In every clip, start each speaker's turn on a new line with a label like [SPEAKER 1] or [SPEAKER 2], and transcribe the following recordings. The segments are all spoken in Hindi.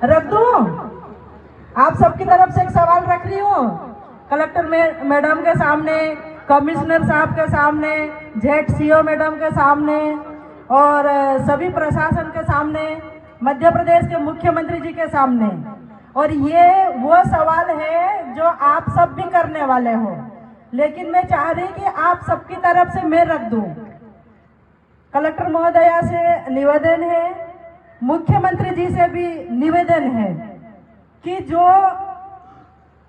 [SPEAKER 1] रख दूं? आप सबकी तरफ से एक सवाल रख रही हूँ, कलेक्टर मैडम के सामने, कमिश्नर साहब के सामने, ZCO मैडम के सामने और सभी प्रशासन के सामने, मध्य प्रदेश के मुख्यमंत्री जी के सामने। और ये वो सवाल है जो आप सब भी करने वाले हो, लेकिन मैं चाह रही कि आप सबकी तरफ से मैं रख दूं। कलेक्टर महोदया से निवेदन है, मुख्यमंत्री जी से भी निवेदन है कि जो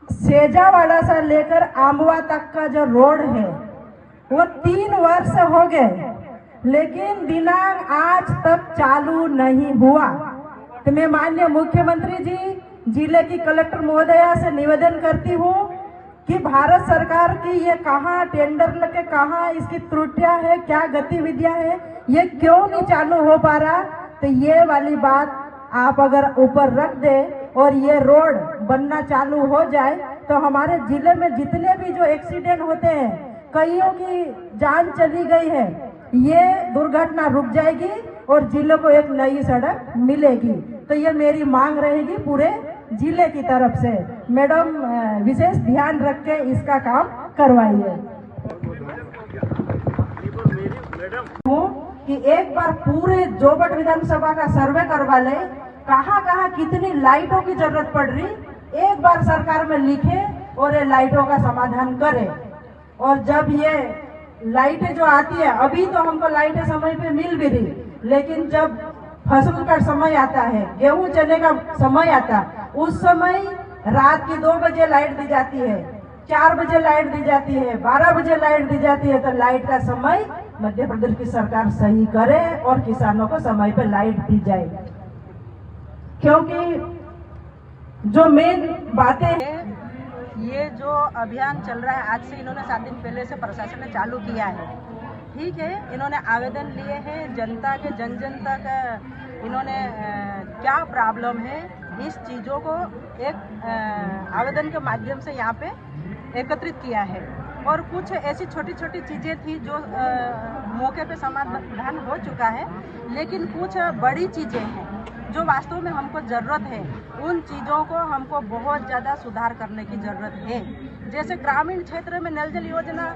[SPEAKER 1] सेजावाड़ा से लेकर आमवा तक का जो रोड है वो 3 वर्ष हो गए, लेकिन दिनांक आज तक चालू नहीं हुआ। तो मैं माननीय मुख्यमंत्री जी, जिले की कलेक्टर महोदया से निवेदन करती हूँ कि भारत सरकार की ये कहाँ टेंडर लगे, कहाँ इसकी त्रुटियां है, क्या गतिविधियां है, ये क्यों नहीं चालू हो पा रहा। तो ये वाली बात आप अगर ऊपर रख दे और ये रोड बनना चालू हो जाए तो हमारे जिले में जितने भी जो एक्सीडेंट होते हैं, कईयों की जान चली गई है, ये दुर्घटना रुक जाएगी और जिले को एक नई सड़क मिलेगी। तो ये मेरी मांग रहेगी पूरे जिले की तरफ से। मैडम विशेष ध्यान रख के इसका काम करवाइए। कि एक बार पूरे जोबट विधानसभा का सर्वे करवा ले, कहाँ कहाँ कितनी लाइटों की जरूरत पड़ रही, एक बार सरकार में लिखे और ये लाइटों का समाधान करे। और जब ये लाइटें जो आती है, अभी तो हमको लाइटें समय पे मिल भी रही, लेकिन जब फसल का समय आता है, गेहूं चने का समय आता, उस समय रात की 2 बजे लाइट दी जाती है, 4 बजे लाइट दी जाती है, 12 बजे लाइट दी जाती है। तो लाइट का समय मध्य प्रदेश की सरकार सही करे और किसानों को समय पे लाइट दी जाए, क्योंकि जो मेन बातें,
[SPEAKER 2] ये जो अभियान चल रहा है आज से, इन्होंने 7 दिन पहले से प्रशासन ने चालू किया है। ठीक है, इन्होंने आवेदन लिए हैं, जनता के जन तक इन्होंने क्या प्रॉब्लम है, इस चीज़ों को एक आवेदन के माध्यम से यहाँ पे एकत्रित किया है। और कुछ ऐसी छोटी छोटी चीज़ें थी जो मौके पे समाधान हो चुका है, लेकिन कुछ बड़ी चीज़ें हैं जो वास्तव में हमको ज़रूरत है। उन चीज़ों को हमको बहुत ज़्यादा सुधार करने की ज़रूरत है। जैसे ग्रामीण क्षेत्र में नल जल योजना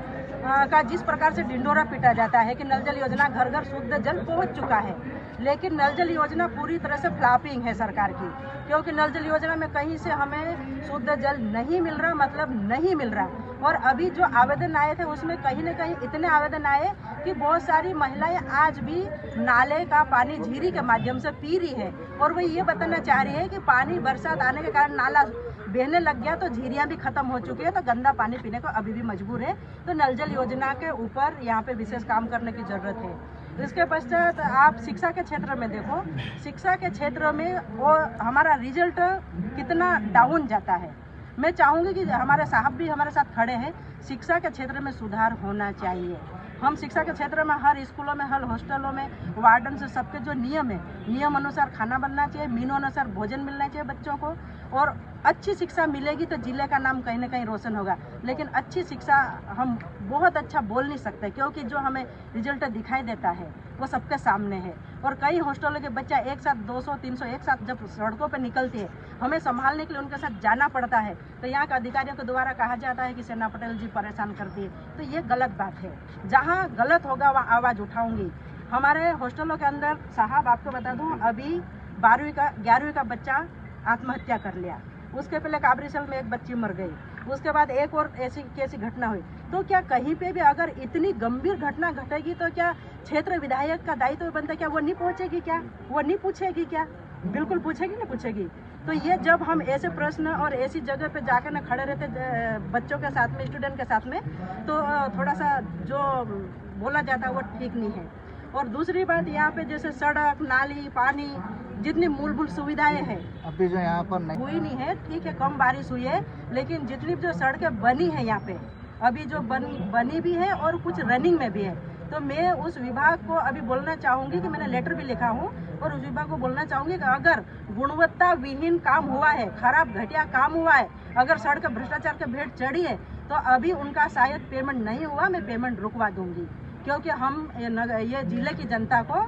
[SPEAKER 2] का जिस प्रकार से ढिंढोरा पीटा जाता है कि नल जल योजना घर घर शुद्ध जल पहुंच चुका है, लेकिन नल जल योजना पूरी तरह से फ्लॉपिंग है सरकार की, क्योंकि नल जल योजना में कहीं से हमें शुद्ध जल नहीं मिल रहा, मतलब नहीं मिल रहा। और अभी जो आवेदन आए थे उसमें कहीं न कहीं इतने आवेदन आए कि बहुत सारी महिलाएं आज भी नाले का पानी झीरी के माध्यम से पी रही है, और वो ये बताना चाह रही है कि पानी बरसात आने के कारण नाला बहने लग गया तो झीरियाँ भी खत्म हो चुकी है, तो गंदा पानी पीने को अभी भी मजबूर है। तो नल जल योजना के ऊपर यहाँ पे विशेष काम करने की जरूरत है। इसके पश्चात आप शिक्षा के क्षेत्र में देखो, शिक्षा के क्षेत्र में वो हमारा रिजल्ट कितना डाउन जाता है। मैं चाहूँगी कि हमारे साहब भी हमारे साथ खड़े हैं, शिक्षा के क्षेत्र में सुधार होना चाहिए। हम शिक्षा के क्षेत्र में हर स्कूलों में, हर हॉस्टलों में वार्डन से सबके जो नियम है, नियम अनुसार खाना बनना चाहिए, मीनू अनुसार भोजन मिलना चाहिए बच्चों को, और अच्छी शिक्षा मिलेगी तो जिले का नाम कहीं ना कहीं रोशन होगा। लेकिन अच्छी शिक्षा हम बहुत अच्छा बोल नहीं सकते, क्योंकि जो हमें रिजल्ट दिखाई देता है वो सबके सामने है। और कई हॉस्टलों के बच्चा एक साथ 200-300 एक साथ जब सड़कों पर निकलते हैं, हमें संभालने के लिए उनके साथ जाना पड़ता है, तो यहाँ के अधिकारियों के द्वारा कहा जाता है कि सेना पटेल जी परेशान करती है। तो ये गलत बात है, जहाँ गलत होगा वहाँ आवाज़ उठाऊंगी। हमारे हॉस्टलों के अंदर साहब आपको बता दूँ, अभी 11वीं का बच्चा आत्महत्या कर लिया, उसके पहले काबरीसल में एक बच्ची मर गई, उसके बाद एक और ऐसी घटना हुई। तो क्या कहीं पे भी अगर इतनी गंभीर घटना घटेगी तो क्या क्षेत्र विधायक का दायित्व बनता है? क्या वो नहीं पहुंचेगी? क्या वो नहीं पूछेगी? क्या बिल्कुल पूछेगी, नहीं पूछेगी। तो ये जब हम ऐसे प्रश्न और ऐसी जगह पे जाकर ना खड़े रहते बच्चों के साथ में, स्टूडेंट के साथ में, तो थोड़ा सा जो बोला जाता है वो ठीक नहीं है। और दूसरी बात, यहाँ पे जैसे सड़क, नाली, पानी, जितनी मूलभूत सुविधाएं हैं
[SPEAKER 3] अभी जो यहाँ पर नहीं
[SPEAKER 2] हुई नहीं है। ठीक है, कम बारिश हुई है, लेकिन जितनी जो सड़कें बनी है यहाँ पे, अभी जो बनी भी है और कुछ रनिंग में भी है। तो मैं उस विभाग को अभी बोलना चाहूँगी कि मैंने लेटर भी लिखा हूँ, और उस विभाग को बोलना चाहूँगी कि अगर गुणवत्ता विहीन काम हुआ है, खराब घटिया काम हुआ है, अगर सड़क भ्रष्टाचार के भेंट चढ़ी है, तो अभी उनका शायद पेमेंट नहीं हुआ, मैं पेमेंट रुकवा दूंगी। क्योंकि हम ये जिले की जनता को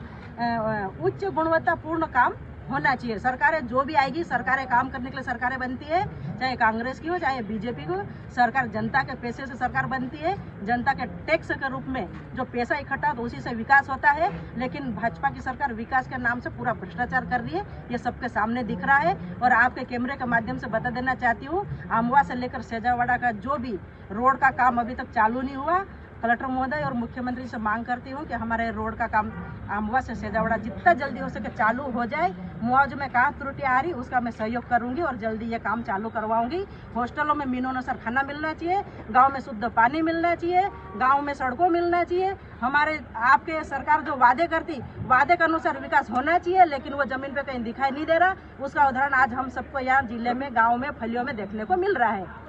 [SPEAKER 2] उच्च गुणवत्तापूर्ण काम होना चाहिए। सरकारें जो भी आएगी, सरकारें काम करने के लिए सरकारें बनती है, चाहे कांग्रेस की हो चाहे बीजेपी की हो। सरकार जनता के पैसे से सरकार बनती है, जनता के टैक्स के रूप में जो पैसा इकट्ठा तो उसी से विकास होता है। लेकिन भाजपा की सरकार विकास के नाम से पूरा भ्रष्टाचार कर रही है, ये सबके सामने दिख रहा है। और आपके कैमरे के माध्यम से बता देना चाहती हूँ, आमवा से लेकर सेजावाड़ा का जो भी रोड का काम अभी तक चालू नहीं हुआ। कलेक्टर महोदय और मुख्यमंत्री से मांग करती हूँ कि हमारे रोड का काम आमवा से सेजावाड़ा जितना जल्दी हो सके चालू हो जाए। मुआवजे में कहाँ त्रुटि आ रही उसका मैं सहयोग करूंगी और जल्दी ये काम चालू करवाऊंगी। हॉस्टलों में मीनोनुसार खाना मिलना चाहिए, गांव में शुद्ध पानी मिलना चाहिए, गांव में सड़कों मिलना चाहिए। हमारे आपके सरकार जो वादे करती, वादे के अनुसार विकास होना चाहिए, लेकिन वो जमीन पे कहीं दिखाई नहीं दे रहा। उसका उदाहरण आज हम सबको यहाँ जिले में, गाँव में, फलियों में देखने को मिल रहा है।